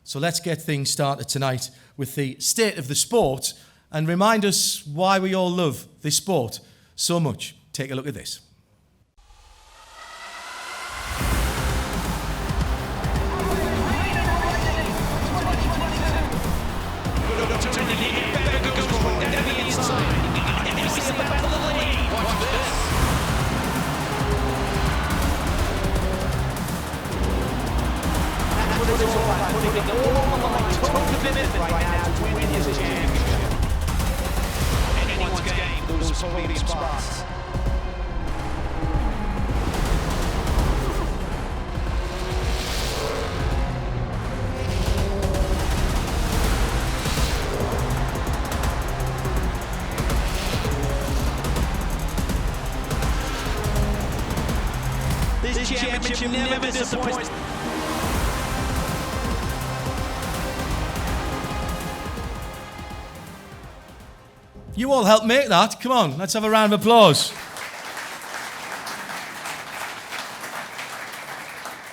So let's get things started tonight with the state of the sport and remind us why we all love this sport so much. Take a look at this. This championship never disappoints. You all helped make that. Come on, let's have a round of applause.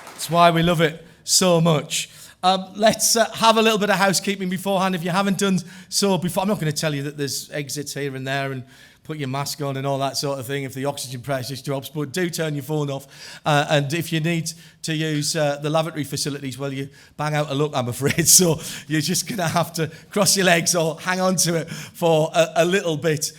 That's why we love it so much. Let's have a little bit of housekeeping beforehand. If you haven't done so before, I'm not going to tell you that there's exits here and there and put your mask on and all that sort of thing if the oxygen pressure drops, but do turn your phone off. And if you need to use the lavatory facilities, well, you bang out a look, I'm afraid. So you're just going to have to cross your legs or hang on to it for a little bit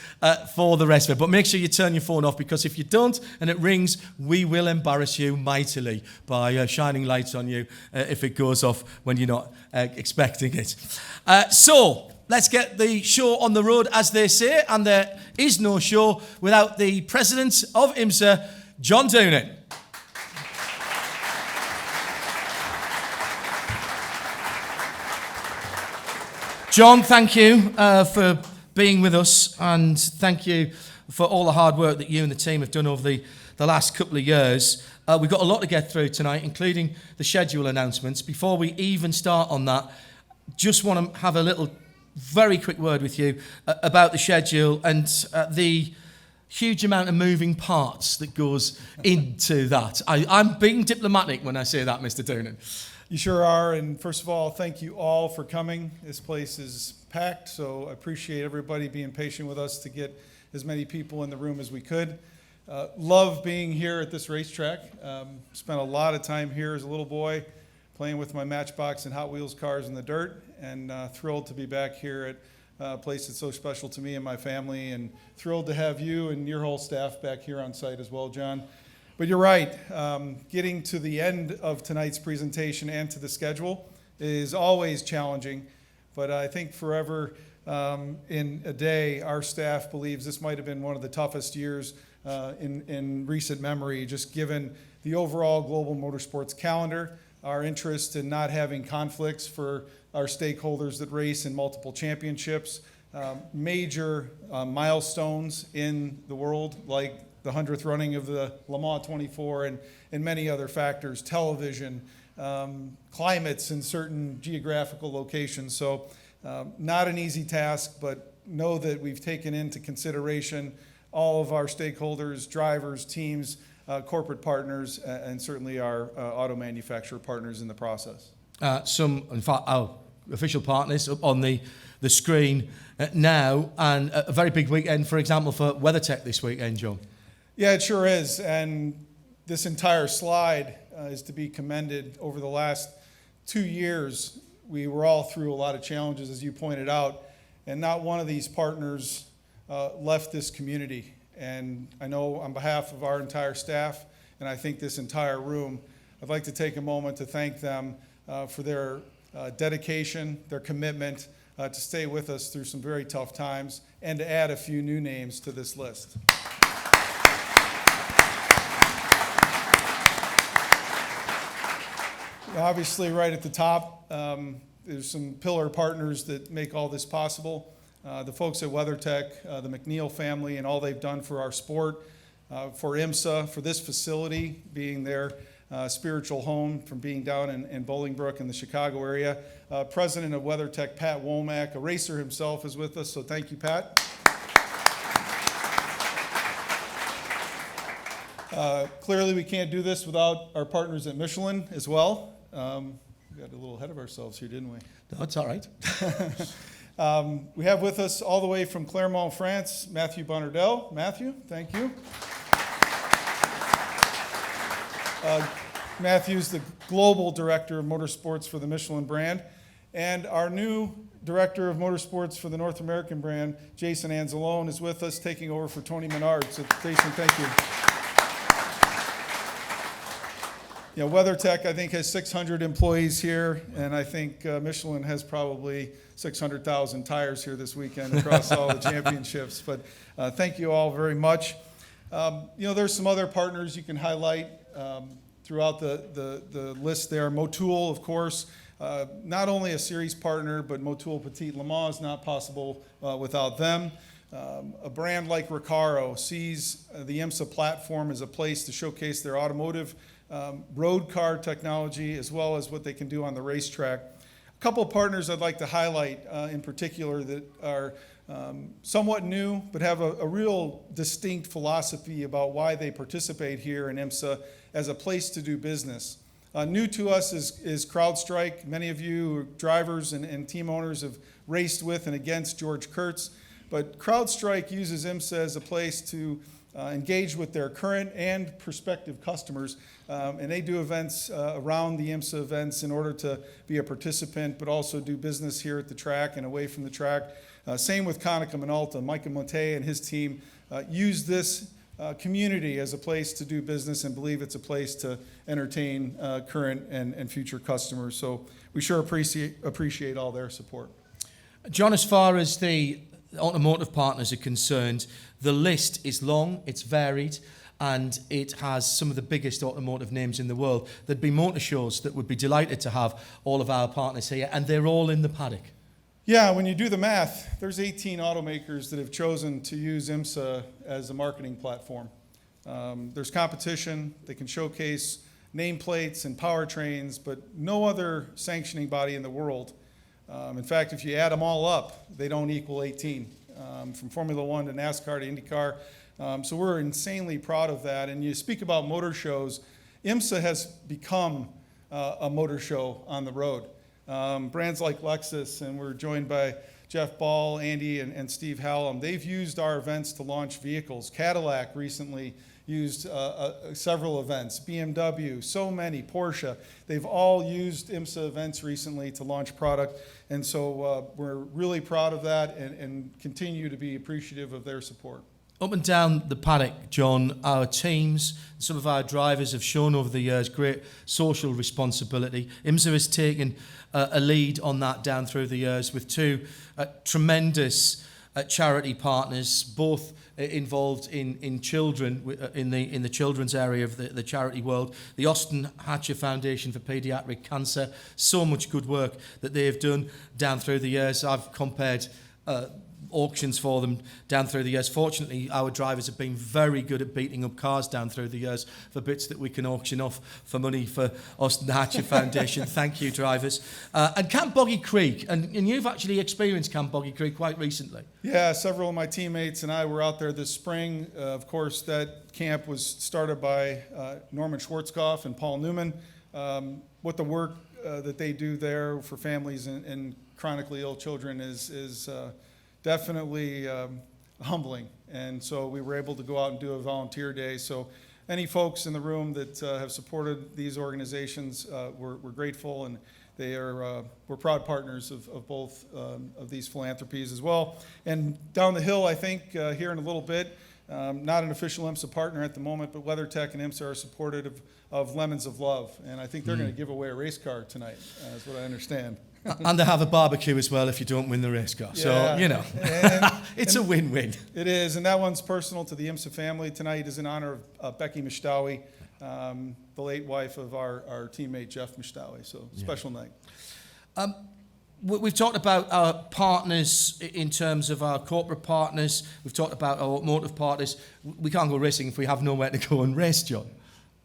for the rest of it. But make sure you turn your phone off, because if you don't and it rings, we will embarrass you mightily by shining lights on you if it goes off when you're not expecting it. So let's get the show on the road, as they say, and there is no show without the president of IMSA, John Doonan. John, thank you for being with us, and thank you for all the hard work that you and the team have done over the last couple of years. We've got a lot to get through tonight, including the schedule announcements. Before we even start on that, just want to have a little very quick word with you about the schedule and the huge amount of moving parts that goes into that. I'm being diplomatic when I say that, Mr. Doonan. You sure are, and first of all, thank you all for coming. This place is packed, so I appreciate everybody being patient with us to get as many people in the room as we could. Love being here at this racetrack. Spent a lot of time here as a little boy playing with my Matchbox and Hot Wheels cars in the dirt, and thrilled to be back here at a place that's so special to me and my family, and thrilled to have you and your whole staff back here on site as well, John. But you're right, getting to the end of tonight's presentation and to the schedule is always challenging, but I think forever in a day, our staff believes this might have been one of the toughest years in recent memory, just given the overall global motorsports calendar, our interest in not having conflicts for our stakeholders that race in multiple championships, major milestones in the world, like the 100th running of the Le Mans 24 and many other factors, television, climates in certain geographical locations. So not an easy task, but know that we've taken into consideration all of our stakeholders, drivers, teams, corporate partners, and certainly our auto manufacturer partners in the process. In fact, our official partners up on the screen now, and a very big weekend, for example, for WeatherTech this weekend, John. Yeah, it sure is, and this entire slide is to be commended. Over the last 2 years, we were all through a lot of challenges, as you pointed out, and not one of these partners left this community. And I know on behalf of our entire staff, and I think this entire room, I'd like to take a moment to thank them for their dedication, their commitment to stay with us through some very tough times, and to add a few new names to this list. Obviously, right at the top, there's some pillar partners that make all this possible. The folks at WeatherTech, the McNeil family, and all they've done for our sport, for IMSA, for this facility being their spiritual home from being down in Bolingbrook in the Chicago area. President of WeatherTech, Pat Womack, a racer himself, is with us, so thank you, Pat. Clearly, we can't do this without our partners at Michelin as well. We got a little ahead of ourselves here, didn't we? No, it's all right. We have with us all the way from Clermont, France, Matthew Bonardel. Matthew, thank you. Matthew's the Global Director of Motorsports for the Michelin brand. And our new Director of Motorsports for the North American brand, Jason Anzalone, is with us, taking over for Tony Menard. So, Jason, thank you. You know, WeatherTech, I think, has 600 employees here, and I think Michelin has probably 600,000 tires here this weekend across all the championships. But thank you all very much. You know, there's some other partners you can highlight throughout the list there. Motul, of course, not only a series partner, but Motul Petit Le Mans is not possible without them. A brand like Recaro sees the IMSA platform as a place to showcase their automotive road car technology, as well as what they can do on the racetrack. A couple of partners I'd like to highlight in particular that are somewhat new, but have a real distinct philosophy about why they participate here in IMSA as a place to do business. New to us is CrowdStrike. Many of you drivers and team owners have raced with and against George Kurtz, but CrowdStrike uses IMSA as a place to engage with their current and prospective customers, and they do events around the IMSA events in order to be a participant, but also do business here at the track and away from the track. Same with Konica Minolta. Micah Monte and his team use this community as a place to do business and believe it's a place to entertain current and future customers. So we sure appreciate all their support. John, as far as the automotive partners are concerned, the list is long, it's varied, and it has some of the biggest automotive names in the world. There'd be motor shows that would be delighted to have all of our partners here, and they're all in the paddock. Yeah, when you do the math, there's 18 automakers that have chosen to use IMSA as a marketing platform. There's competition. They can showcase nameplates and powertrains, but no other sanctioning body in the world. In fact, if you add them all up, they don't equal 18, from Formula One to NASCAR to IndyCar. So we're insanely proud of that. And you speak about motor shows, IMSA has become a motor show on the road. Brands like Lexus, and we're joined by Jeff Ball, Andy, and Steve Hallam. They've used our events to launch vehicles. Cadillac recently used several events. BMW, so many. Porsche. They've all used IMSA events recently to launch product. And so we're really proud of that and continue to be appreciative of their support. Up and down the paddock, John, our teams, some of our drivers have shown over the years great social responsibility. IMSA has taken a lead on that down through the years with two tremendous charity partners, both involved in children, in the children's area of the charity world. The Austin Hatcher Foundation for Pediatric Cancer, so much good work that they've done down through the years. I've compared auctions for them down through the years. Fortunately, our drivers have been very good at beating up cars down through the years for bits that we can auction off for money for Austin Hatcher Foundation. Thank you, drivers. And Camp Boggy Creek, and you've actually experienced Camp Boggy Creek quite recently. Yeah, several of my teammates and I were out there this spring. Of course, that camp was started by Norman Schwarzkopf and Paul Newman. What the work that they do there for families and chronically ill children is definitely humbling. And so we were able to go out and do a volunteer day. So any folks in the room that have supported these organizations, we're grateful, and we're proud partners of both of these philanthropies as well. And down the hill, I think, here in a little bit, not an official IMSA partner at the moment, but WeatherTech and IMSA are supportive of Lemons of Love. And I think they're going to give away a race car tonight, is what I understand. And they have a barbecue as well if you don't win the race car. Yeah. So, you know, it's a win-win. It is, and that one's personal to the IMSA family. Tonight is in honor of Becky Mishtawi, the late wife of our teammate Jeff Mishtawi. So special night. We've talked about our partners in terms of our corporate partners. We've talked about our automotive partners. We can't go racing if we have nowhere to go and race, John.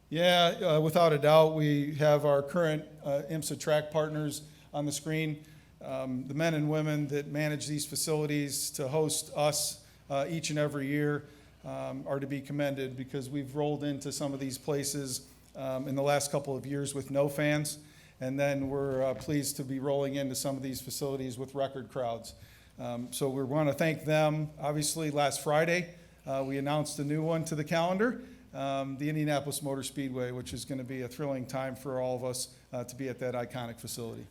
Yeah, without a doubt, we have our current IMSA track partners on the screen. The men and women that manage these facilities to host us each and every year are to be commended, because we've rolled into some of these places in the last couple of years with no fans. And then we're pleased to be rolling into some of these facilities with record crowds. So we want to thank them. Obviously, last Friday, we announced a new one to the calendar, the Indianapolis Motor Speedway, which is going to be a thrilling time for all of us to be at that iconic facility.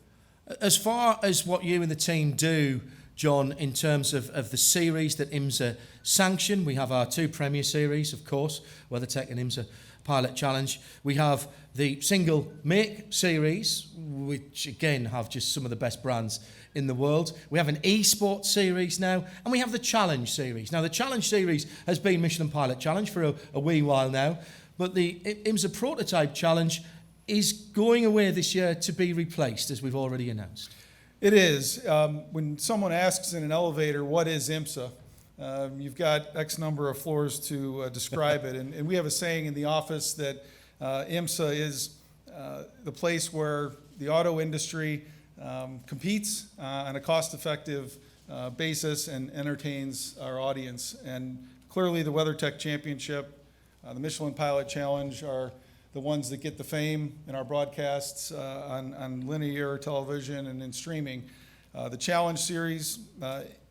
As far as what you and the team do, John, in terms of the series that IMSA sanction, we have our two premier series, of course, WeatherTech and IMSA Pilot Challenge. We have the single make series, which again have just some of the best brands in the world. We have an esports series now, and we have the challenge series. Now, the challenge series has been Michelin Pilot Challenge for a wee while now, but the IMSA Prototype Challenge is going away this year to be replaced, as we've already announced. It is. When someone asks in an elevator, what is IMSA? You've got X number of floors to describe it. And we have a saying in the office that IMSA is the place where the auto industry competes on a cost-effective basis and entertains our audience. And clearly the WeatherTech Championship, the Michelin Pilot Challenge are the ones that get the fame in our broadcasts on linear television and in streaming. The Challenge Series,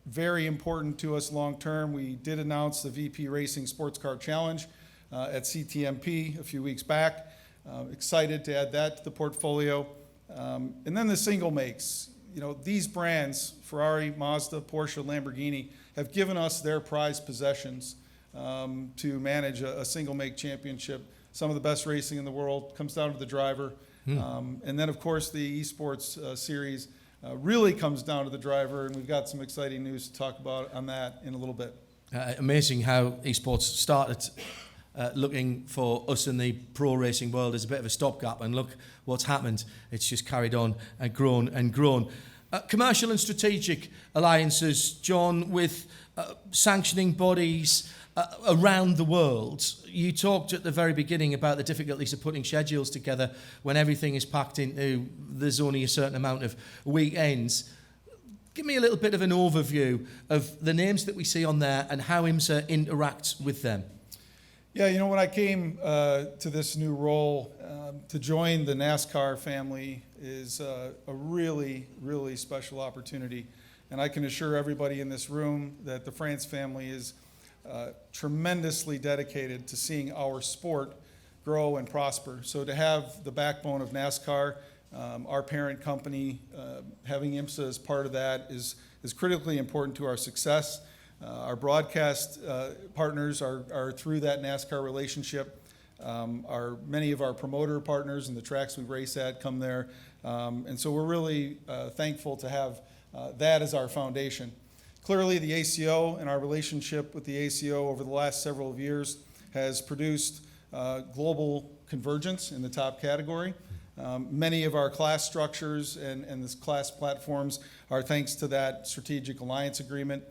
very important to us long term. We did announce the VP Racing SportsCar Challenge at CTMP a few weeks back. Excited to add that to the portfolio. And then the single makes. You know, these brands, Ferrari, Mazda, Porsche, Lamborghini, have given us their prized possessions to manage a single make championship. Some of the best racing in the world comes down to the driver. And then, of course, the esports series really comes down to the driver, and we've got some exciting news to talk about on that in a little bit. Amazing how esports started looking for us in the pro racing world as a bit of a stopgap, and look what's happened. It's just carried on and grown and grown. Commercial and strategic alliances, John, with sanctioning bodies around the world. You talked at the very beginning about the difficulties of putting schedules together when everything is packed into, there's only a certain amount of weekends. Give me a little bit of an overview of the names that we see on there and how IMSA interacts with them. Yeah, you know, when I came to this new role, to join the NASCAR family is a really, really special opportunity. And I can assure everybody in this room that the France family is tremendously dedicated to seeing our sport grow and prosper. So to have the backbone of NASCAR, our parent company, having IMSA as part of that is critically important to our success. Our broadcast partners are through that NASCAR relationship. Many of our promoter partners and the tracks we race at come there. And so we're really thankful to have that as our foundation. Clearly, the ACO and our relationship with the ACO over the last several years has produced global convergence in the top category. Many of our class structures and this class platforms are thanks to that strategic alliance agreement.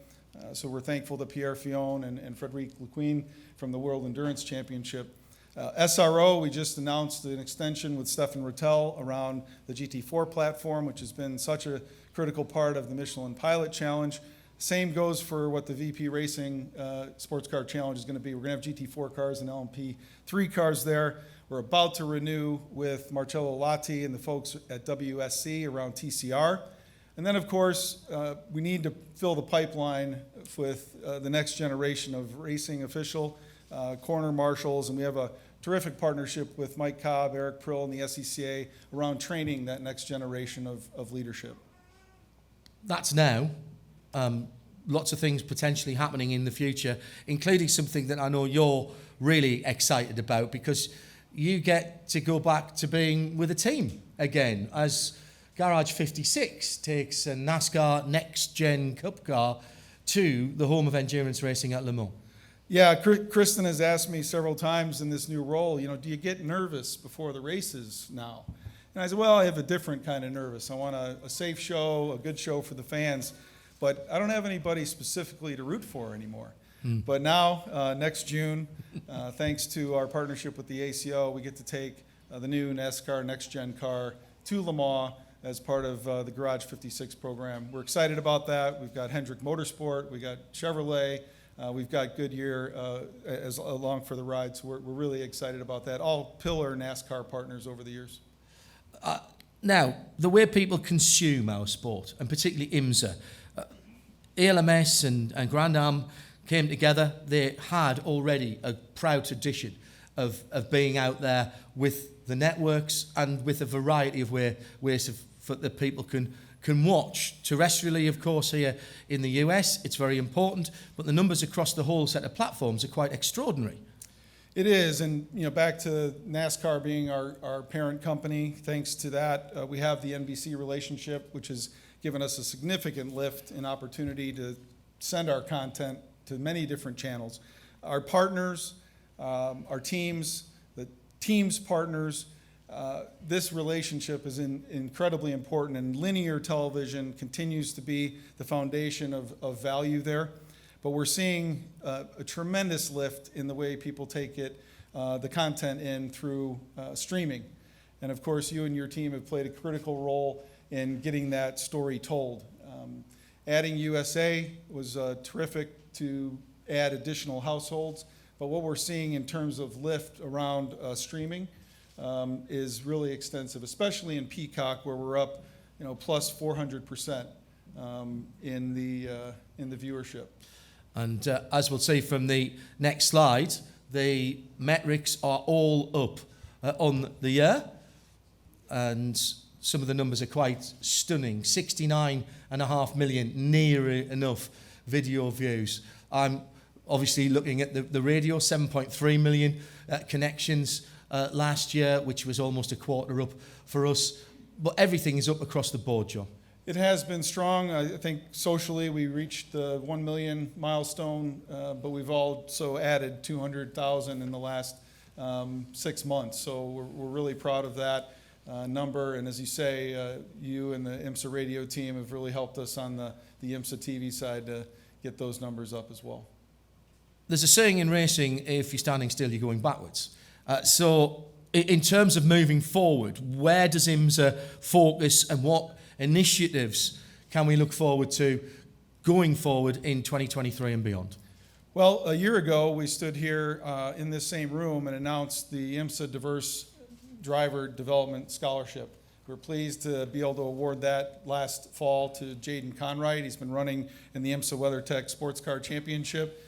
So we're thankful to Pierre Fillon and Frédéric Lequin from the World Endurance Championship. SRO, we just announced an extension with Stefan Rattel around the GT4 platform, which has been such a critical part of the Michelin Pilot Challenge. Same goes for what the VP Racing Sports Car Challenge is going to be. We're going to have GT4 cars and LMP3 cars there. We're about to renew with Marcello Latti and the folks at WSC around TCR. And then, of course, we need to fill the pipeline with the next generation of racing official, corner marshals, and we have a terrific partnership with Mike Cobb, Eric Prill, and the SECA around training that next generation of leadership. That's now. Lots of things potentially happening in the future, including something that I know you're really excited about, because you get to go back to being with a team again as Garage 56 takes a NASCAR Next Gen Cup car to the home of endurance racing at Le Mans. Yeah, Kristen has asked me several times in this new role, you know, do you get nervous before the races now? And I said, well, I have a different kind of nervous. I want a safe show, a good show for the fans, but I don't have anybody specifically to root for anymore. But now, next June, thanks to our partnership with the ACO, we get to take the new NASCAR Next Gen car to Le Mans as part of the Garage 56 program. We're excited about that. We've got Hendrick Motorsport, we've got Chevrolet, we've got Goodyear as along for the ride, so we're really excited about that. All pillar NASCAR partners over the years. Now, the way people consume our sport, and particularly IMSA, ALMS and Grand Am came together. They had already a proud tradition of being out there with the networks and with a variety of ways that people can watch. Terrestrially, of course, here in the US, it's very important, but the numbers across the whole set of platforms are quite extraordinary. It is, and back to NASCAR being our parent company, thanks to that, we have the NBC relationship, which has given us a significant lift and opportunity to send our content to many different channels. Our partners, our teams, the team's partners, this relationship is incredibly important, and linear television continues to be the foundation of value there. But we're seeing a tremendous lift in the way people take the content in through streaming. And of course, you and your team have played a critical role in getting that story told. Adding USA was terrific to add additional households, but what we're seeing in terms of lift around streaming is really extensive, especially in Peacock, where we're up, plus 400% in the viewership. And as we'll see from the next slide, the metrics are all up on the year, and some of the numbers are quite stunning. 69.5 million, near enough video views. I'm obviously looking at the radio, 7.3 million connections last year, which was almost a quarter up for us. But everything is up across the board, John. It has been strong. I think socially we reached the 1 million milestone, but we've also added 200,000 in the last 6 months. So we're really proud of that number. And as you say, you and the IMSA radio team have really helped us on the IMSA TV side to get those numbers up as well. There's a saying in racing, if you're standing still, you're going backwards. So in terms of moving forward, where does IMSA focus and what initiatives can we look forward to going forward in 2023 and beyond? Well, a year ago, we stood here in this same room and announced the IMSA Diverse Driver Development Scholarship. We're pleased to be able to award that last fall to Jaden Conright. He's been running in the IMSA WeatherTech SportsCar Championship.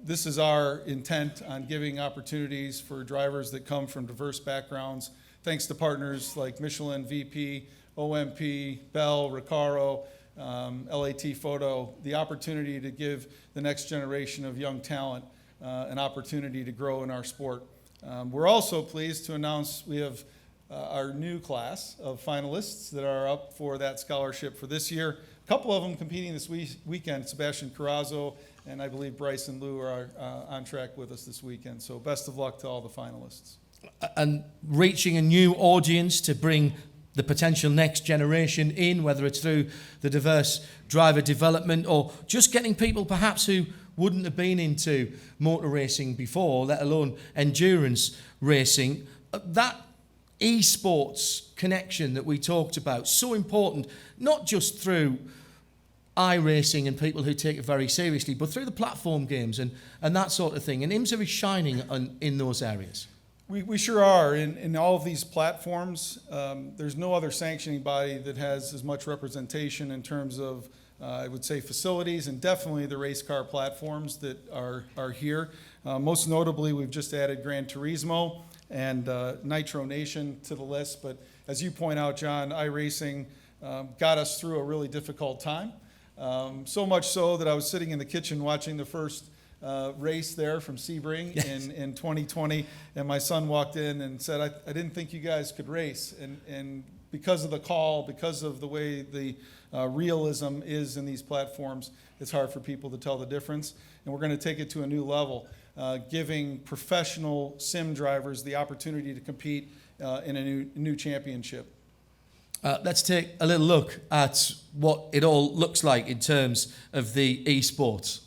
This is our intent on giving opportunities for drivers that come from diverse backgrounds, thanks to partners like Michelin, VP, OMP, Bell, Recaro, LAT Photo, the opportunity to give the next generation of young talent an opportunity to grow in our sport. We're also pleased to announce we have our new class of finalists that are up for that scholarship for this year. A couple of them competing this weekend, Sebastian Carrazzo and I believe Bryson Liu are on track with us this weekend. So best of luck to all the finalists. And reaching a new audience to bring the potential next generation in, whether it's through the diverse driver development or just getting people perhaps who wouldn't have been into motor racing before, let alone endurance racing. That esports connection that we talked about, so important, not just through iRacing and people who take it very seriously, but through the platform games and that sort of thing. And IMSA is shining in those areas. We sure are. In all of these platforms, there's no other sanctioning body that has as much representation in terms of, I would say, facilities, and definitely the race car platforms that are here. Most notably, we've just added Gran Turismo and Nitro Nation to the list. But as you point out, John, iRacing got us through a really difficult time. So much so that I was sitting in the kitchen watching the first race there from Sebring in 2020, and my son walked in and said, I didn't think you guys could race. And because of the call, because of the way the realism is in these platforms, it's hard for people to tell the difference. And we're going to take it to a new level, giving professional sim drivers the opportunity to compete in a new championship. Let's take a little look at what it all looks like in terms of the esports.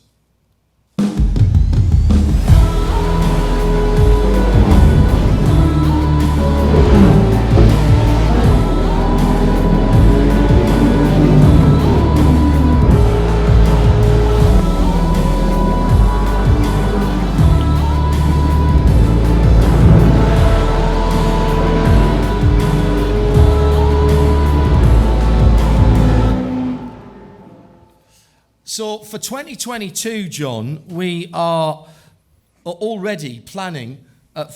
So for 2022, John, we are already planning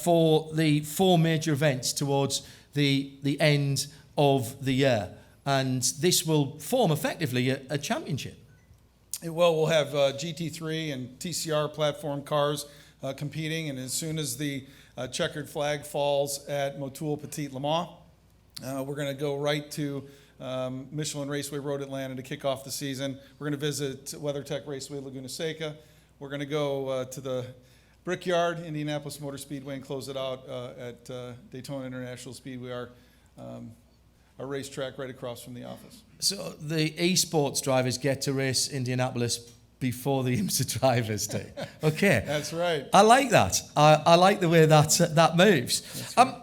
for the 4 major events towards the end of the year. And this will form effectively a championship. Well, we'll have GT3 and TCR platform cars competing, and as soon as the checkered flag falls at Motul Petit Le Mans, we're going to go right to Michelin Raceway Road Atlanta to kick off the season. We're going to visit WeatherTech Raceway Laguna Seca. We're going to go to the Brickyard, Indianapolis Motor Speedway, and close it out at Daytona International Speedway, our racetrack right across from the office. So the esports drivers get to race Indianapolis before the IMSA drivers do. Okay. That's right. I like that. I like the way that moves. Right.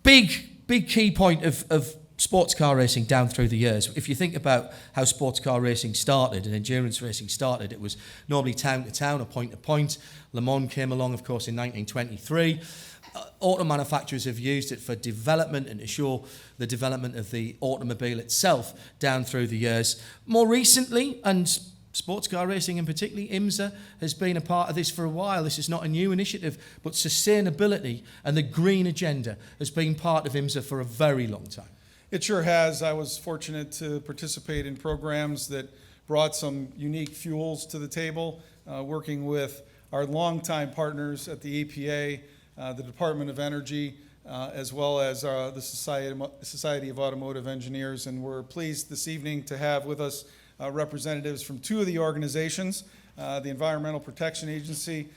Big key point of sports car racing down through the years. If you think about how sports car racing started and endurance racing started, it was normally town to town or point to point. Le Mans came along, of course, in 1923. Auto manufacturers have used it for development and to show the development of the automobile itself down through the years. More recently, and sports car racing in particular, IMSA has been a part of this for a while. This is not a new initiative, but sustainability and the green agenda has been part of IMSA for a very long time. It sure has. I was fortunate to participate in programs that brought some unique fuels to the table, working with our longtime partners at the EPA, the Department of Energy, as well as the Society of Automotive Engineers. And we're pleased this evening to have with us representatives from 2 of the organizations, the Environmental Protection Agency.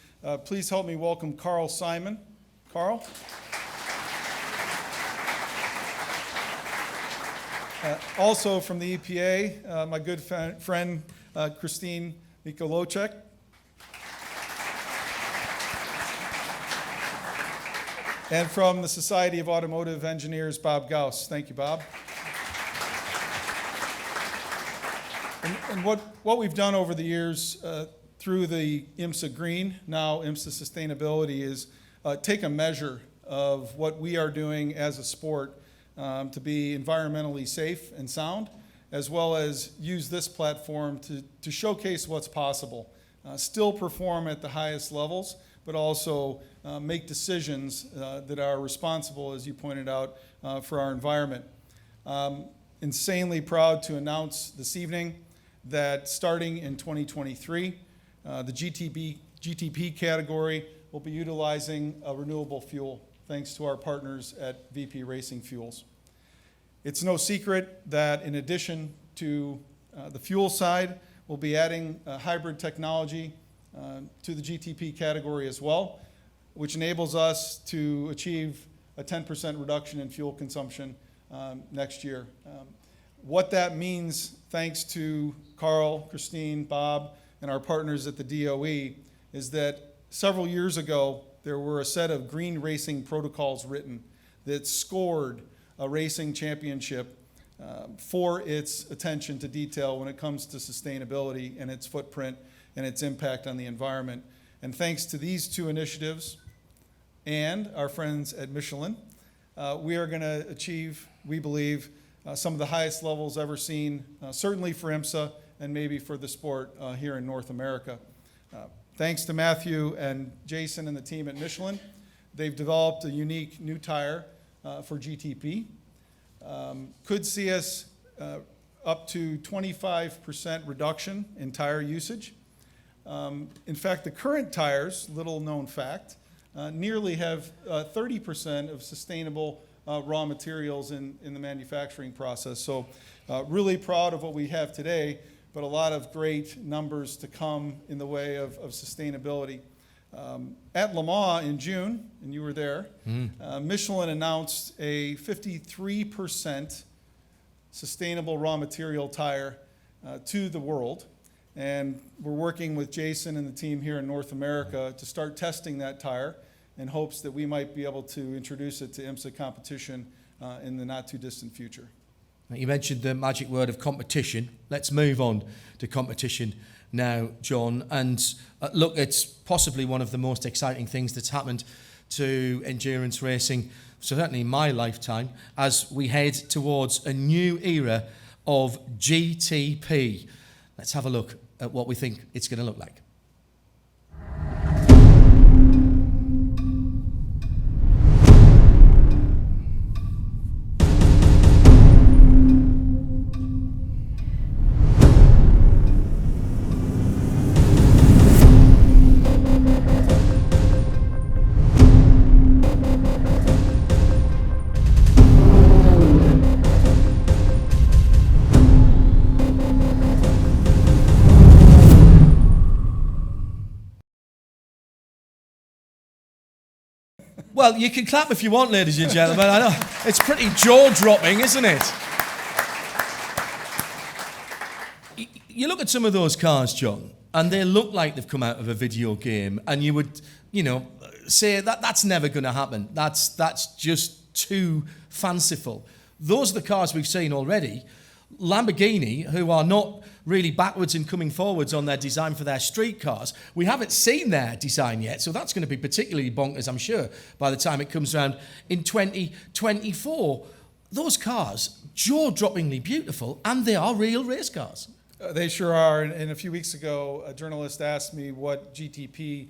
Please help me welcome Carl Simon. Carl? Also from the EPA, my good friend Christine Mikolocek. And from the Society of Automotive Engineers, Bob Gauss. Thank you, Bob. And what we've done over the years through the IMSA Green, now IMSA Sustainability, is take a measure of what we are doing as a sport to be environmentally safe and sound, as well as use this platform to showcase what's possible. Still perform at the highest levels, but also make decisions that are responsible, as you pointed out, for our environment. Insanely proud to announce this evening that starting in 2023, the GTP category will be utilizing a renewable fuel, thanks to our partners at VP Racing Fuels. It's no secret that in addition to the fuel side, we'll be adding hybrid technology to the GTP category as well, which enables us to achieve a 10% reduction in fuel consumption next year. What that means, thanks to Carl, Christine, Bob, and our partners at the DOE, is that several years ago, there were a set of green racing protocols written that scored a racing championship for its attention to detail when it comes to sustainability and its footprint and its impact on the environment. And thanks to these 2 initiatives and our friends at Michelin, we are going to achieve, we believe, some of the highest levels ever seen, certainly for IMSA and maybe for the sport here in North America. Thanks to Matthew and Jason and the team at Michelin, they've developed a unique new tire for GTP. Could see us up to 25% reduction in tire usage. In fact, the current tires, little known fact, nearly have 30% of sustainable raw materials in the manufacturing process. So really proud of what we have today, but a lot of great numbers to come in the way of sustainability. At Le Mans in June, and you were there, Michelin announced a 53% sustainable raw material tire to the world. And we're working with Jason and the team here in North America to start testing that tire in hopes that we might be able to introduce it to IMSA competition in the not too distant future. You mentioned the magic word of competition. Let's move on to competition now, John. And look, it's possibly one of the most exciting things that's happened to endurance racing, certainly in my lifetime, as we head towards a new era of GTP. Let's have a look at what we think it's going to look like. Well, you can clap if you want, ladies and gentlemen. I know it's pretty jaw-dropping, isn't it? You look at some of those cars, John, and they look like they've come out of a video game, and you would, say that's never going to happen. That's just too fanciful. Those are the cars we've seen already. Lamborghini, who are not really backwards and coming forwards on their design for their street cars, we haven't seen their design yet, so that's going to be particularly bonkers, I'm sure, by the time it comes around in 2024. Those cars, jaw-droppingly beautiful, and they are real race cars. They sure are, and a few weeks ago, a journalist asked me what GTP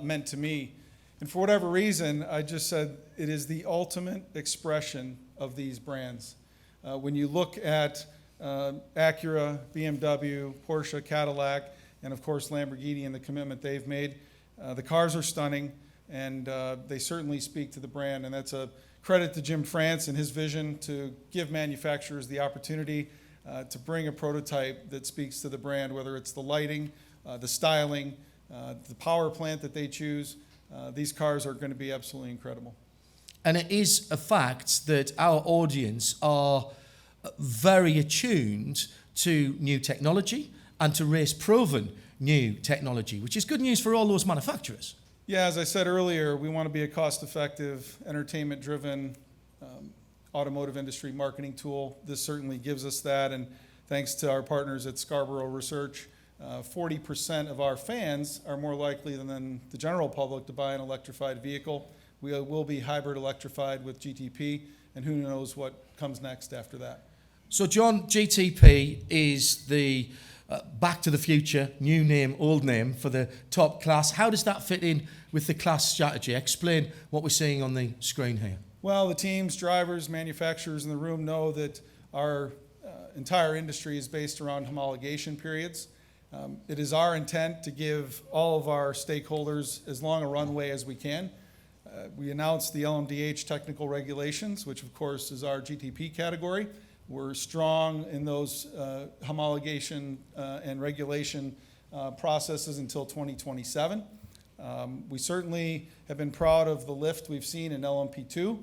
meant to me, and for whatever reason, I just said it is the ultimate expression of these brands. When you look at Acura, BMW, Porsche, Cadillac, and of course Lamborghini and the commitment they've made, the cars are stunning, and they certainly speak to the brand, and that's a credit to Jim France and his vision to give manufacturers the opportunity to bring a prototype that speaks to the brand, whether it's the lighting, the styling, the power plant that they choose. These cars are going to be absolutely incredible. And it is a fact that our audience are very attuned to new technology and to race-proven new technology, which is good news for all those manufacturers. Yeah, as I said earlier, we want to be a cost-effective, entertainment-driven automotive industry marketing tool. This certainly gives us that, and thanks to our partners at Scarborough Research, 40% of our fans are more likely than the general public to buy an electrified vehicle. We will be hybrid electrified with GTP, and who knows what comes next after that. So, John, GTP is the Back to the Future, new name, old name for the top class. How does that fit in with the class strategy? Explain what we're seeing on the screen here. Well, the teams, drivers, manufacturers in the room know that our entire industry is based around homologation periods. It is our intent to give all of our stakeholders as long a runway as we can. We announced the LMDH technical regulations, which of course is our GTP category. We're strong in those homologation and regulation processes until 2027. We certainly have been proud of the lift we've seen in LMP2.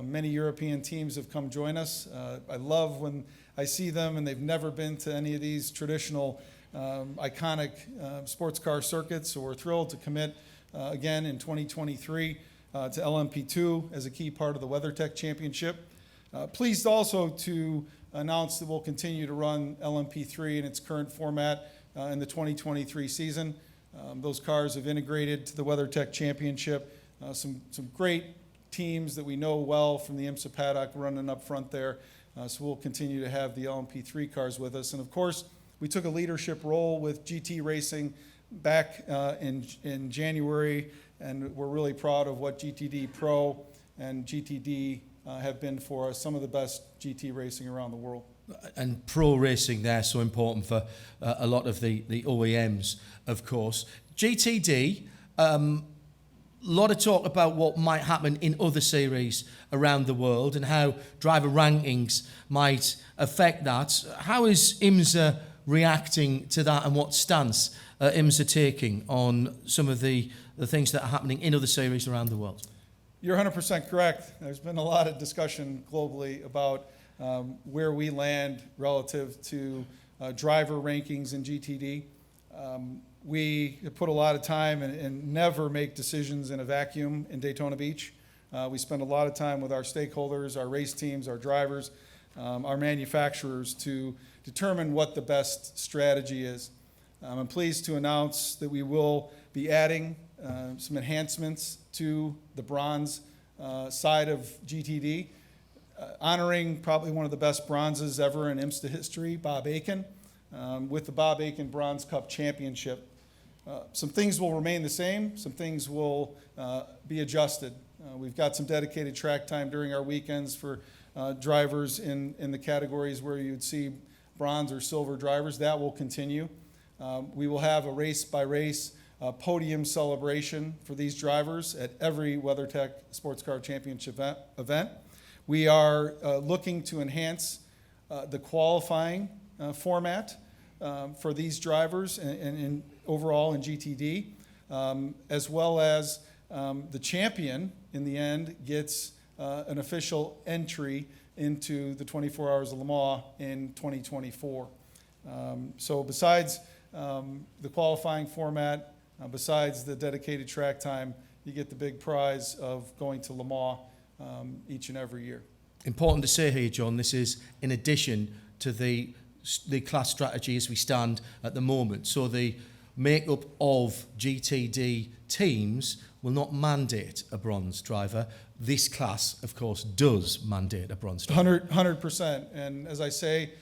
Many European teams have come join us. I love when I see them and they've never been to any of these traditional iconic sports car circuits, so we're thrilled to commit again in 2023 to LMP2 as a key part of the WeatherTech Championship. Pleased also to announce that we'll continue to run LMP3 in its current format in the 2023 season. Those cars have integrated to the WeatherTech Championship. Some great teams that we know well from the IMSA paddock running up front there. So we'll continue to have the LMP3 cars with us. And of course, we took a leadership role with GT Racing back in January, and we're really proud of what GTD Pro and GTD have been for us, some of the best GT racing around the world. And pro racing there, so important for a lot of the OEMs, of course. GTD, lot of talk about what might happen in other series around the world and how driver rankings might affect that. How is IMSA reacting to that, and what stance IMSA taking on some of the things that are happening in other series around the world? You're 100% correct. There's been a lot of discussion globally about where we land relative to driver rankings in GTD. We put a lot of time and never make decisions in a vacuum in Daytona Beach. We spend a lot of time with our stakeholders, our race teams, our drivers, our manufacturers to determine what the best strategy is. I'm pleased to announce that we will be adding some enhancements to the bronze side of GTD, honoring probably one of the best bronzes ever in IMSA history, Bob Aiken. with the Bob Aiken Bronze Cup Championship. Some things will remain the same, some things will be adjusted. We've got some dedicated track time during our weekends for drivers in the categories where you'd see bronze or silver drivers. That will continue. We will have a race-by-race podium celebration for these drivers at every WeatherTech Sports Car Championship event. We are looking to enhance the qualifying format for these drivers and overall in GTD, as well as the champion in the end gets an official entry into the 24 Hours of Le Mans in 2024. So besides the qualifying format, besides the dedicated track time, you get the big prize of going to Le Mans each and every year. Important to say here, John, this is in addition to the class strategy as we stand at the moment. So the makeup of GTD teams will not mandate a bronze driver. This class, of course, does mandate a bronze driver. 100%. And as I say,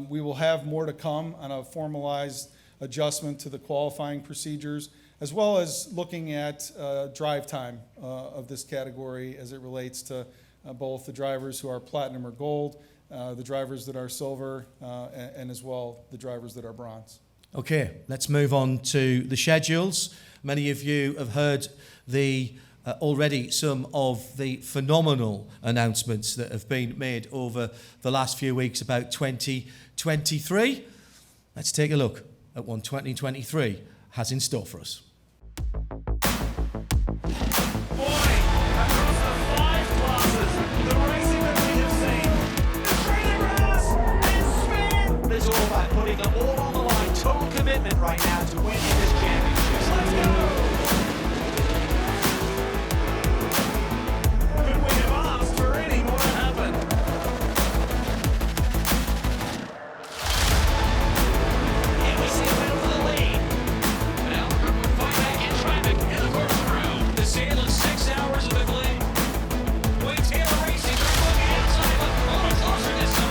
we will have more to come on a formalized adjustment to the qualifying procedures, as well as looking at drive time of this category as it relates to both the drivers who are platinum or gold, the drivers that are silver, and as well the drivers that are bronze. Okay, let's move on to the schedules. Many of you have heard already some of the phenomenal announcements that have been made over the last few weeks about 2023. Let's take a look at what 2023 has in store for us. Putting it all on the line, total commitment right now to winning this championship. Let's go! Could we have asked for any more to happen? And we see a battle for the lead. Now the group will fight back in traffic in the first round. The sail is 6 hours of the glee. Wade Taylor Racing, they're looking outside, but a little closer this time.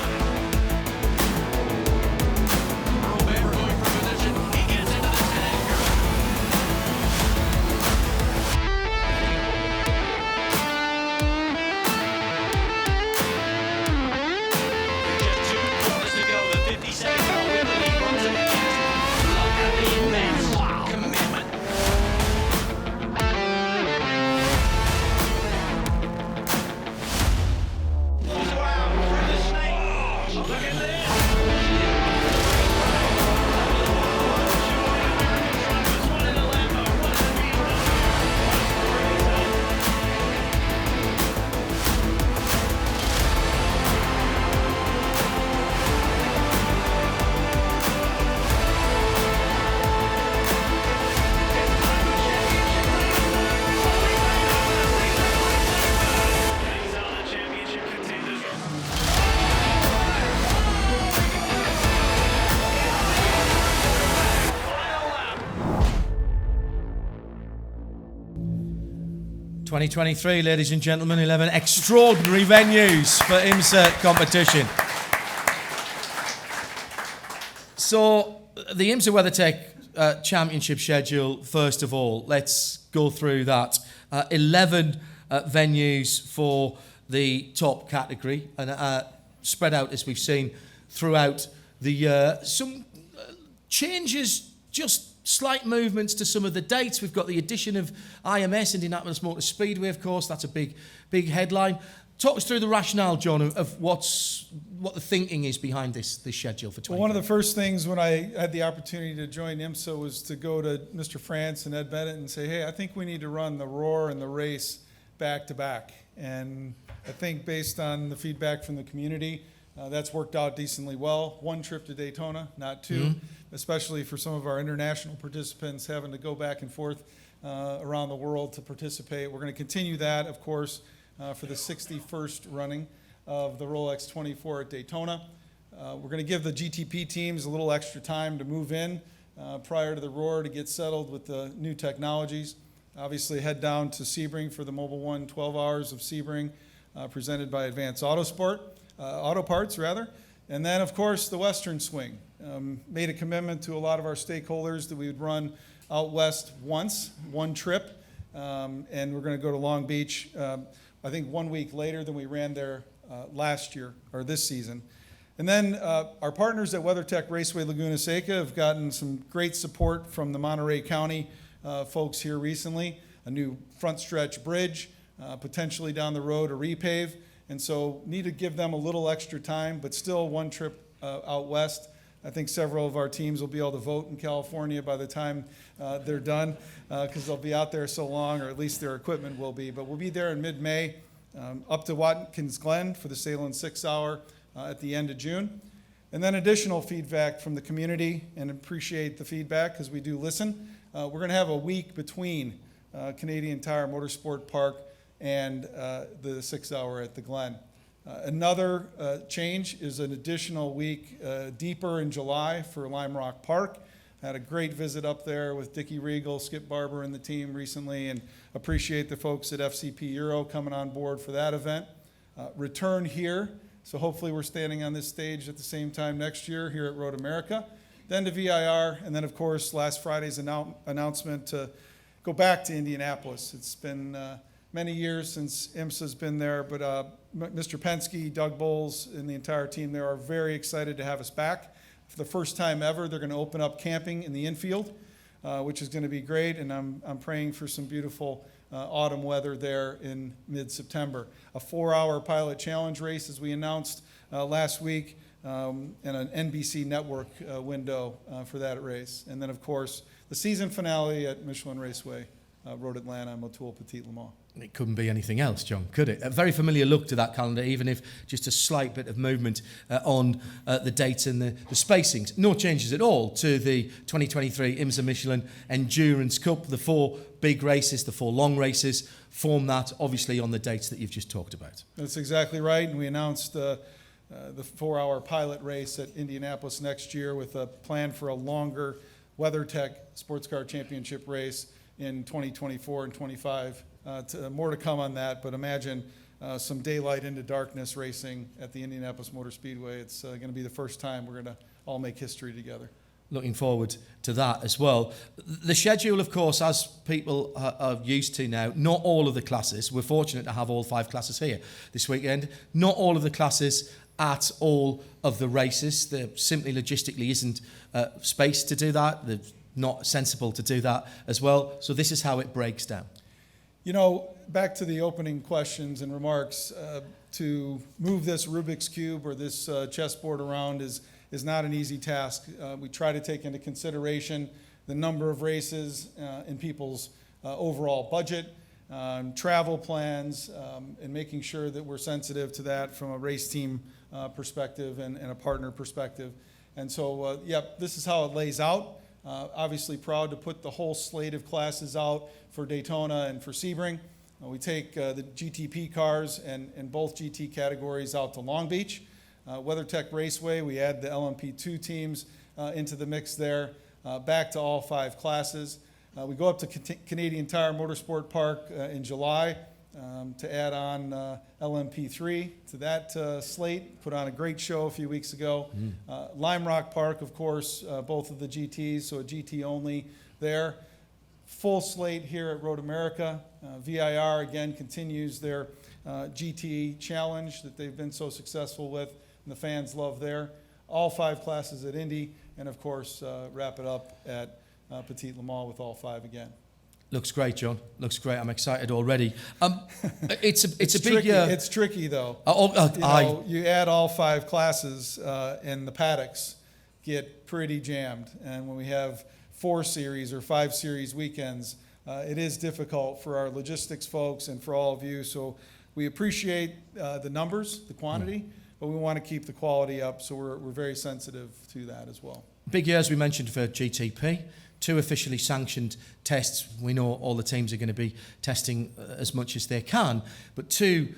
...2023, ladies and gentlemen, 11 extraordinary venues for IMSA competition. So, the IMSA WeatherTech Championship schedule, first of all, let's go through that. 11 venues for the top category, and spread out, as we've seen, throughout the year. Some changes, just slight movements to some of the dates. We've got the addition of IMS, Indianapolis Motor Speedway, of course. That's a big headline. Talk us through the rationale, John, of what the thinking is behind this schedule for 2023. Well, one of the first things when I had the opportunity to join IMSA was to go to Mr. France and Ed Bennett and say, hey, I think we need to run the Roar and the race back to back. And I think based on the feedback from the community, that's worked out decently well. One trip to Daytona, not two, especially for some of our international participants having to go back and forth around the world to participate. We're going to continue that, of course, for the 61st running of the Rolex 24 at Daytona. We're going to give the GTP teams a little extra time to move in prior to the Roar to get settled with the new technologies. Obviously, head down to Sebring for the Mobile One 12 Hours of Sebring, presented by Advanced Auto Parts, rather. And then, of course, the Western Swing. made a commitment to a lot of our stakeholders that we would run out west once, one trip, and we're going to go to Long Beach, I think 1 week later than we ran there last year, or this season. And then our partners at WeatherTech Raceway Laguna Seca have gotten some great support from the Monterey County folks here recently, a new front stretch bridge, potentially down the road a repave, and so need to give them a little extra time, but still one trip out west. I think several of our teams will be able to vote in California by the time they're done, because they'll be out there so long, or at least their equipment will be. But we'll be there in mid-May, up to Watkins Glen for the Salem 6 Hour at the end of June. And then additional feedback from the community, and appreciate the feedback because we do listen. We're going to have a week between Canadian Tire Motorsport Park and the 6 Hour at the Glen. Another change is an additional week deeper in July for Lime Rock Park. Had a great visit up there with Dickie Regal, Skip Barber, and the team recently, and appreciate the folks at FCP Euro coming on board for that event. Return here, so hopefully we're standing on this stage at the same time next year here at Road America. Then to VIR, and then of course last Friday's announcement to go back to Indianapolis. It's been many years since IMSA's been there, but Mr. Penske, Doug Bowles, and the entire team there are very excited to have us back. For the first time ever, they're going to open up camping in the infield, which is going to be great, and I'm praying for some beautiful autumn weather there in mid-September. A 4-hour pilot challenge race, as we announced last week, and an NBC network window for that race. And then, of course, the season finale at Michelin Raceway, Road Atlanta, Motul Petit Le Mans. It couldn't be anything else, John, could it? A very familiar look to that calendar, even if just a slight bit of movement on the dates and the spacings. No changes at all to the 2023 IMSA Michelin Endurance Cup. The 4 big races, the 4 long races, form that, obviously, on the dates that you've just talked about. That's exactly right, and we announced the 4-hour pilot race at Indianapolis next year with a plan for a longer WeatherTech Sports Car Championship race in 2024 and 25. More to come on that, but imagine some daylight into darkness racing at the Indianapolis Motor Speedway. It's going to be the first time we're going to all make history together. Looking forward to that as well. The schedule, of course, as people are used to now, not all of the classes. We're fortunate to have all 5 classes here this weekend. Not all of the classes at all of the races. There simply logistically isn't space to do that. There's not sensible to do that as well. So this is how it breaks down. You know, back to the opening questions and remarks, to move this Rubik's Cube or this chessboard around is not an easy task. We try to take into consideration the number of races and people's overall budget, travel plans, and making sure that we're sensitive to that from a race team perspective and a partner perspective. And so, this is how it lays out. Obviously proud to put the whole slate of classes out for Daytona and for Sebring. We take the GTP cars and both GT categories out to Long Beach. WeatherTech Raceway, we add the LMP2 teams into the mix there, back to all 5 classes. We go up to Canadian Tire Motorsport Park in July to add on LMP3 to that slate. Put on a great show a few weeks ago. Lime Rock Park, of course, both of the GTs, so a GT only there. Full slate here at Road America. VIR, again, continues their GT challenge that they've been so successful with, and the fans love there. All 5 classes at Indy, and of course, wrap it up at Petit Le Mans with all 5 again. Looks great, John. Looks great. I'm excited already. It's a big tricky. year. It's tricky though. You add all 5 classes, and the paddocks get pretty jammed. And when we have 4 series or 5 series weekends, it is difficult for our logistics folks and for all of you. So we appreciate the numbers, the quantity, but we want to keep the quality up. So we're very sensitive to that as well. Big year, as we mentioned, for GTP. 2 officially sanctioned tests. We know all the teams are going to be testing as much as they can, but 2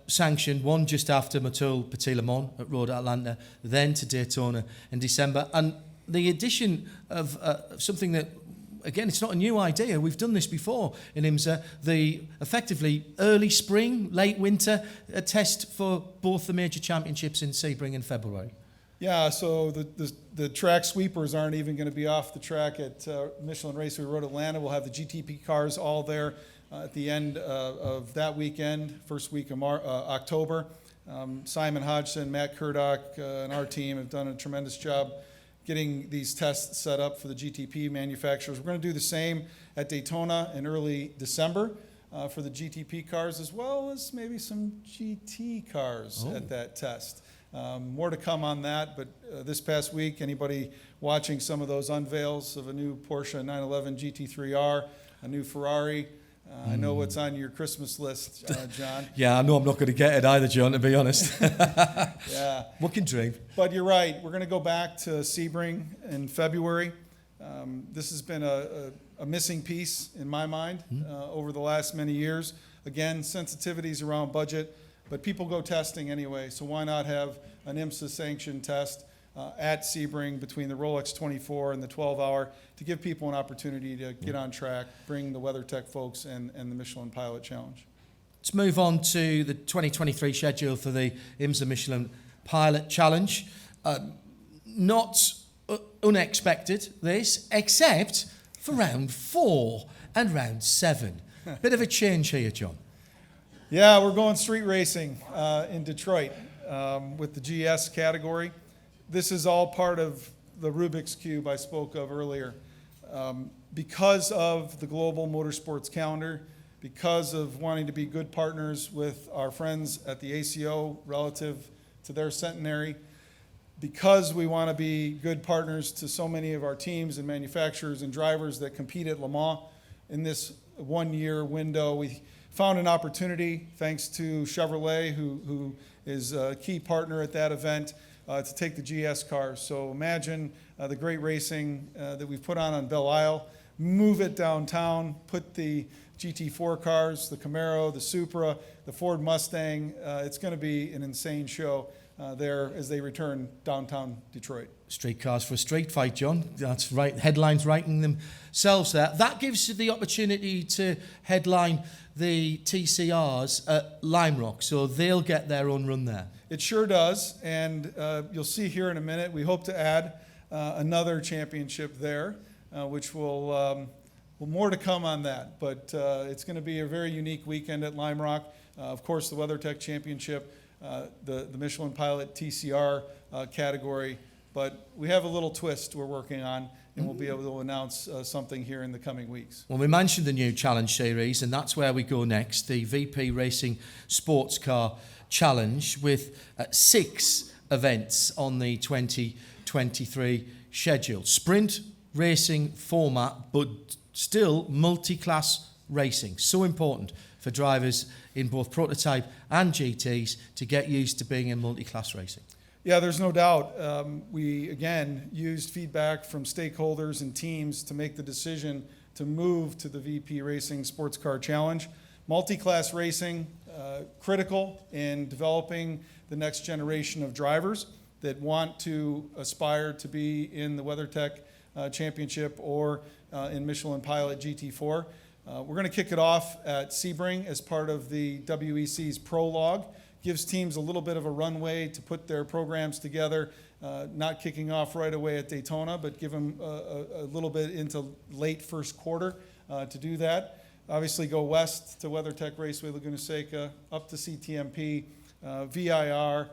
sanctioned, one just after Motul Petit Le Mans at Road Atlanta, then to Daytona in December. And the addition of something that, again, it's not a new idea. We've done this before in IMSA, the effectively early spring, late winter test for both the major championships in Sebring in February. Yeah, so the track sweepers aren't even going to be off the track at Michelin Raceway Road Atlanta. We'll have the GTP cars all there at the end of that weekend, first week of October. Simon Hodgson, Matt Kurdock, and our team have done a tremendous job getting these tests set up for the GTP manufacturers. We're going to do the same at Daytona in early December for the GTP cars, as well as maybe some GT cars at that test. More to come on that, but this past week, anybody watching some of those unveils of a new Porsche 911 GT3R, a new Ferrari, I know what's on your Christmas list, John. Yeah, I know I'm not going to get it either, John, to be honest. Yeah. What can dream? But you're right. We're going to go back to Sebring in February. This has been a missing piece in my mind over the last many years. Again, sensitivities around budget, but people go testing anyway, so why not have an IMSA sanctioned test at Sebring between the Rolex 24 and the 12-hour to give people an opportunity to get on track, bring the WeatherTech folks and the Michelin Pilot Challenge. Let's move on to the 2023 schedule for the IMSA Michelin Pilot Challenge. Not unexpected, this, except for round 4 and round 7. Bit of a change here, John. Yeah, we're going street racing in Detroit with the GS category. This is all part of the Rubik's Cube I spoke of earlier. Because of the global motorsports calendar, because of wanting to be good partners with our friends at the ACO relative to their centenary, because we want to be good partners to so many of our teams and manufacturers and drivers that compete at Le Mans in this one-year window, we found an opportunity, thanks to Chevrolet, who is a key partner at that event, to take the GS cars. So imagine the great racing that we've put on Belle Isle, move it downtown, put the GT4 cars, the Camaro, the Supra, the Ford Mustang. It's going to be an insane show there as they return downtown Detroit. Street cars for a street fight, John. That's right. Headlines writing themselves there. That gives you the opportunity to headline the TCRs at Lime Rock, so they'll get their own run there. It sure does, and you'll see here in a minute, we hope to add another championship there, which will more to come on that, but it's going to be a very unique weekend at Lime Rock. Of course, the WeatherTech Championship, the Michelin Pilot TCR category, but we have a little twist we're working on, and we'll be able to announce something here in the coming weeks. Well, we mentioned the new challenge series, and that's where we go next, the VP Racing SportsCar Challenge, with 6 events on the 2023 schedule. Sprint racing format, but still multi-class racing. So important for drivers in both prototype and GTs to get used to being in multi-class racing. Yeah, there's no doubt. We, again, used feedback from stakeholders and teams to make the decision to move to the VP Racing Sports Car Challenge. Multi-class racing, critical in developing the next generation of drivers that want to aspire to be in the WeatherTech Championship or in Michelin Pilot GT4. We're going to kick it off at Sebring as part of the WEC's prologue. Gives teams a little bit of a runway to put their programs together, not kicking off right away at Daytona, but give them a little bit into late first quarter to do that. Obviously go west to WeatherTech Raceway Laguna Seca, up to CTMP, VIR,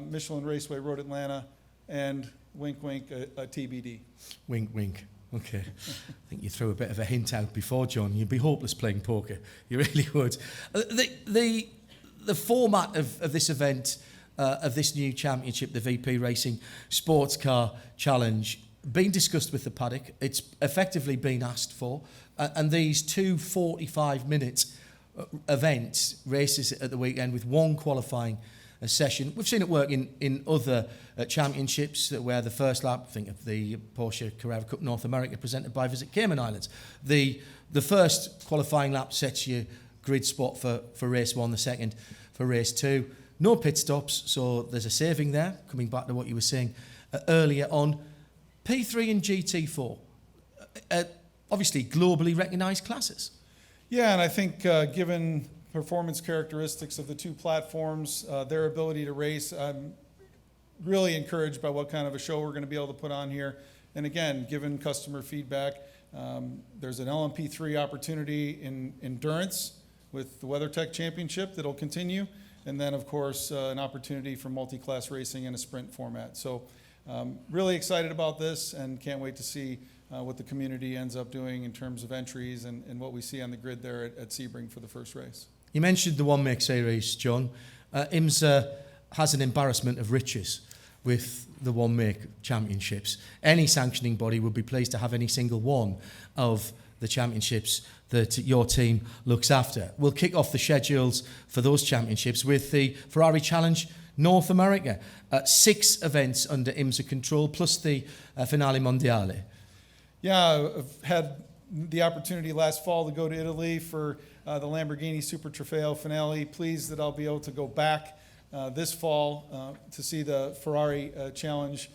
Michelin Raceway Road Atlanta, and wink, wink, a TBD. Wink, wink. Okay. I think you threw a bit of a hint out before, John. You'd be hopeless playing poker. You really would. The format of this event, of this new championship, the VP Racing Sports Car Challenge, been discussed with the paddock. It's effectively been asked for. And these 2 45-minute events, races at the weekend with one qualifying session. We've seen it work in other championships where the first lap, think of the Porsche Carrera Cup North America presented by Visit Cayman Islands. The first qualifying lap sets you grid spot for race 1, the second for race 2. No pit stops, so there's a saving there, coming back to what you were saying earlier on. P3 and GT4, obviously globally recognised classes. Yeah, and I think given performance characteristics of the two platforms, their ability to race, really encouraged by what kind of a show we're going to be able to put on here. And again, given customer feedback, there's an LMP3 opportunity in endurance with the WeatherTech Championship that'll continue. And then, of course, an opportunity for multi-class racing in a sprint format. So really excited about this and can't wait to see what the community ends up doing in terms of entries and what we see on the grid there at Sebring for the first race. You mentioned the one-make series, John. IMSA has an embarrassment of riches with the one-make championships. Any sanctioning body would be pleased to have any single one of the championships that your team looks after. We'll kick off the schedules for those championships with the Ferrari Challenge North America. 6 events under IMSA control, plus the Finale Mondiale. Yeah, I've had the opportunity last fall to go to Italy for the Lamborghini Super Trofeo finale. Pleased that I'll be able to go back this fall to see the Ferrari Challenge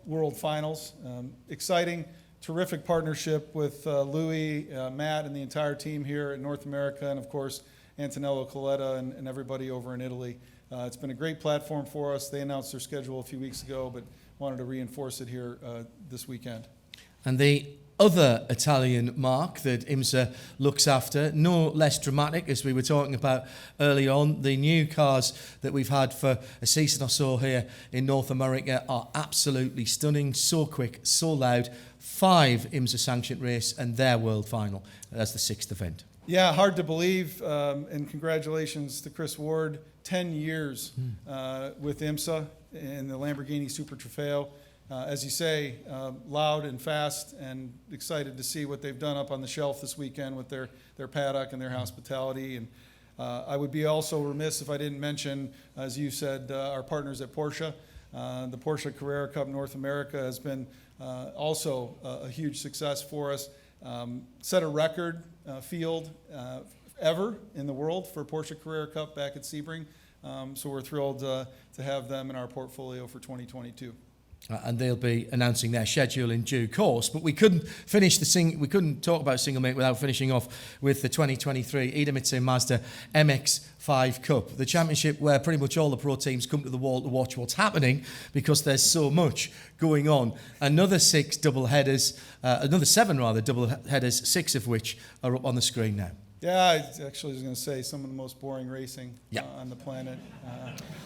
World Finals. Exciting, terrific partnership with Louis, Matt, and the entire team here in North America, and of course Antonello Coletta and everybody over in Italy. It's been a great platform for us. They announced their schedule a few weeks ago, but wanted to reinforce it here this weekend. And the other Italian mark that IMSA looks after, no less dramatic, as we were talking about early on, the new cars that we've had for a season or so here in North America are absolutely stunning, so quick, so loud. 5 IMSA sanctioned race and their world final. That's the 6th event. Yeah, hard to believe, and congratulations to Chris Ward. 10 years with IMSA in the Lamborghini Super Trofeo. As you say, loud and fast, and excited to see what they've done up on the shelf this weekend with their paddock and their hospitality. And I would be also remiss if I didn't mention, as you said, our partners at Porsche. The Porsche Carrera Cup North America has been also a huge success for us. Set a record field ever in the world for Porsche Carrera Cup back at Sebring. So we're thrilled to have them in our portfolio for 2022. And they'll be announcing their schedule in due course. But we couldn't we couldn't talk about single make without finishing off with the 2023 Idemitsu Mazda MX-5 Cup, the championship where pretty much all the pro teams come to the wall to watch what's happening because there's so much going on. Another 6 double headers, another 7 rather double headers, 6 of which are up on the screen now. Yeah, I actually was going to say some of the most boring racing on the planet.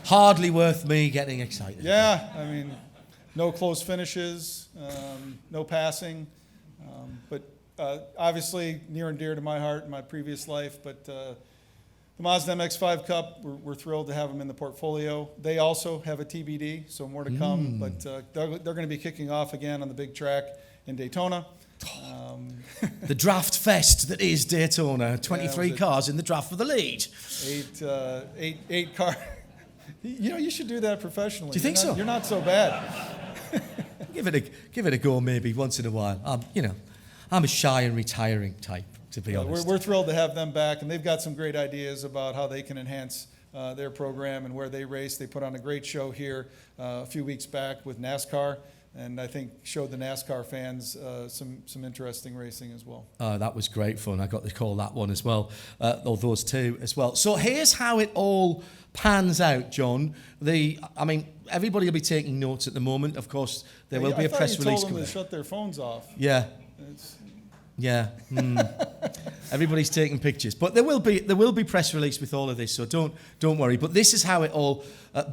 Hardly worth me getting excited. Yeah, I mean, no close finishes, no passing, but obviously near and dear to my heart in my previous life. But the Mazda MX-5 Cup, we're thrilled to have them in the portfolio. They also have a TBD, so more to come. But they're going to be kicking off again on the big track in Daytona. The draft fest that is Daytona. 23 cars in the draft for the lead. 8 cars. You know, you should do that professionally. Do you think so? You're not so bad. Give it a go maybe once in a while. I'm a shy and retiring type, to be honest. We're thrilled to have them back, and they've got some great ideas about how they can enhance their program and where they race. They put on a great show here a few weeks back with NASCAR, and I think showed the NASCAR fans some interesting racing as well. That was great fun. I got to call that one as well, or those 2 as well. So here's how it all pans out, John. Everybody will be taking notes at the moment. Of course, there will be a press release coming. coming. I thought you told them to shut their phones off. Yeah. Everybody's taking pictures, but there will be press release with all of this. So don't worry. But this is how it all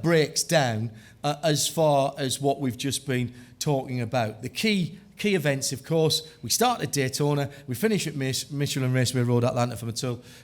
breaks down as far as what we've just been talking about. The key events, of course, we start at Daytona, we finish at Michelin Raceway Road, Atlanta for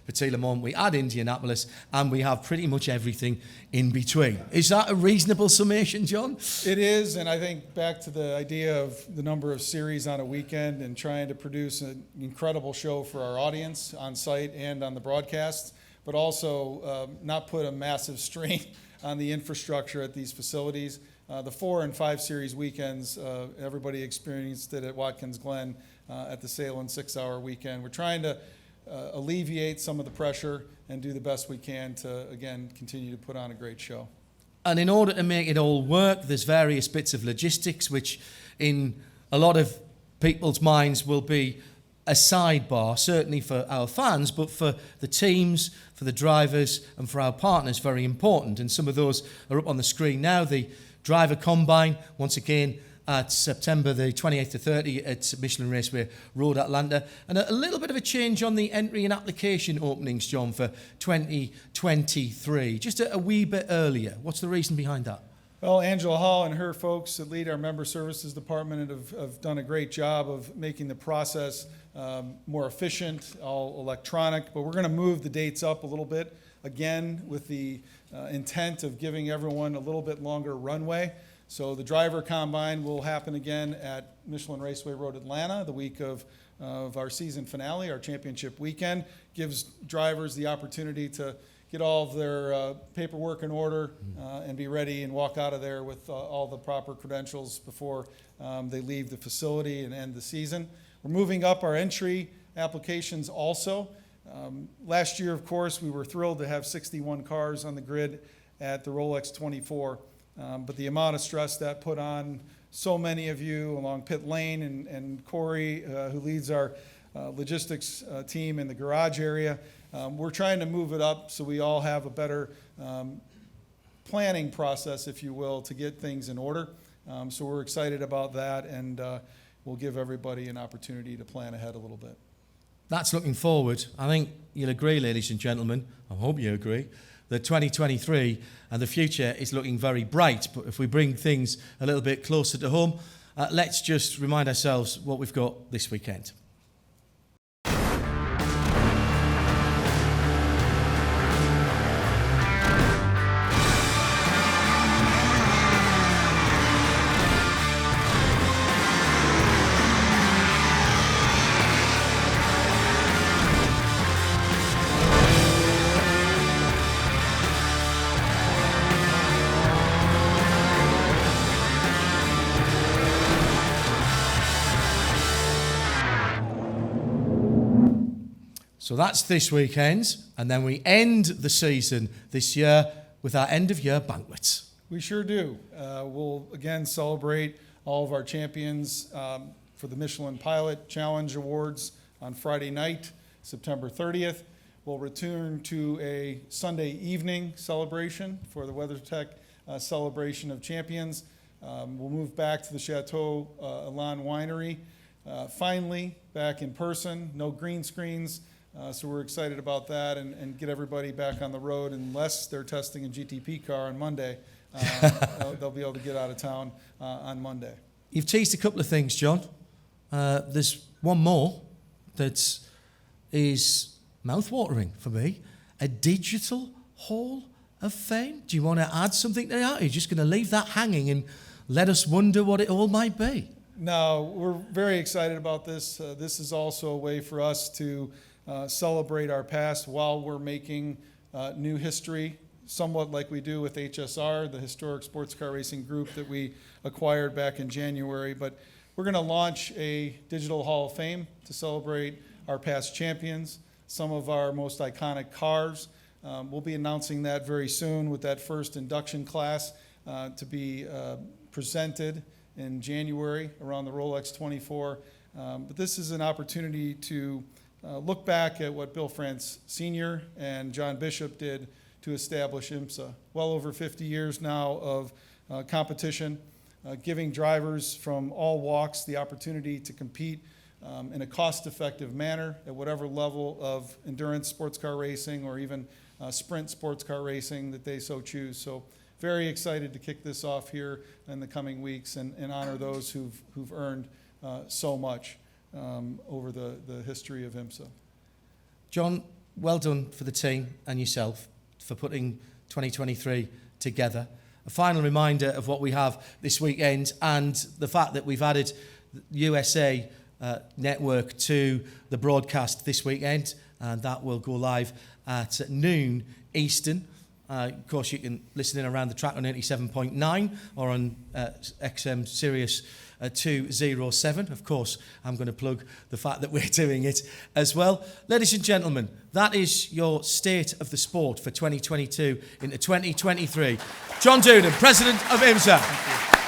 Petit Le Mans, we add Indianapolis, and we have pretty much everything in between. Is that a reasonable summation, John? It is, and I think back to the idea of the number of series on a weekend and trying to produce an incredible show for our audience on site and on the broadcast, but also not put a massive strain on the infrastructure at these facilities. The 4 and 5 series weekends, everybody experienced it at Watkins Glen at the Salem 6-hour weekend. We're trying to alleviate some of the pressure and do the best we can to, again, continue to put on a great show. And in order to make it all work, there's various bits of logistics, which in a lot of people's minds will be a sidebar, certainly for our fans, but for the teams, for the drivers, and for our partners, very important. And some of those are up on the screen now. The Driver Combine, once again, at September the 28th to 30th at Michelin Raceway Road, Atlanta. And a little bit of a change on the entry and application openings, John, for 2023. Just a wee bit earlier. What's the reason behind that? Well, Angela Hall and her folks that lead our member services department have done a great job of making the process more efficient, all electronic. But we're going to move the dates up a little bit, again, with the intent of giving everyone a little bit longer runway. So the driver combine will happen again at Michelin Raceway Road, Atlanta, the week of our season finale, our championship weekend. Gives drivers the opportunity to get all of their paperwork in order and be ready and walk out of there with all the proper credentials before they leave the facility and end the season. We're moving up our entry applications also. Last year, of course, we were thrilled to have 61 cars on the grid at the Rolex 24. But the amount of stress that put on so many of you along pit lane and Corey, who leads our logistics team in the garage area, we're trying to move it up so we all have a better planning process, if you will, to get things in order. So we're excited about that, and we'll give everybody an opportunity to plan ahead a little bit. That's looking forward. I think you'll agree, ladies and gentlemen, I hope you agree, that 2023 and the future is looking very bright. But if we bring things a little bit closer to home, let's just remind ourselves what we've got this weekend. So that's this weekend, and then we end the season this year with our end-of-year banquets. We sure do. We'll again celebrate all of our champions for the Michelin Pilot Challenge Awards on Friday night, September 30th. We'll return to a Sunday evening celebration for the WeatherTech Celebration of Champions. We'll move back to the Chateau Elan Winery. Finally, back in person, no green screens. So we're excited about that and get everybody back on the road, unless they're testing a GTP car on Monday. They'll be able to get out of town on Monday. You've teased a couple of things, John. There's one more that is mouth-watering for me. A digital Hall of Fame. Do you want to add something to that? Or are you just going to leave that hanging and let us wonder what it all might be? No, we're very excited about this. This is also a way for us to celebrate our past while we're making new history, somewhat like we do with HSR, the Historic Sports Car Racing Group that we acquired back in January. But we're going to launch a digital Hall of Fame to celebrate our past champions, some of our most iconic cars. We'll be announcing that very soon with that first induction class to be presented in January around the Rolex 24. But this is an opportunity to look back at what Bill France Sr. and John Bishop did to establish IMSA. Well over 50 years now of competition, giving drivers from all walks the opportunity to compete in a cost-effective manner at whatever level of endurance sports car racing or even sprint sports car racing that they so choose. So very excited to kick this off here in the coming weeks and honor those who've earned so much over the history of IMSA. John, well done for the team and yourself for putting 2023 together. A final reminder of what we have this weekend and the fact that we've added USA Network to the broadcast this weekend, and that will go live at noon Eastern. Of course, you can listen in around the track on 87.9 or on XM Sirius 207. Of course, I'm going to plug the fact that we're doing it as well. Ladies and gentlemen, that is your state of the sport for 2022 into 2023. John Doonan, President of IMSA.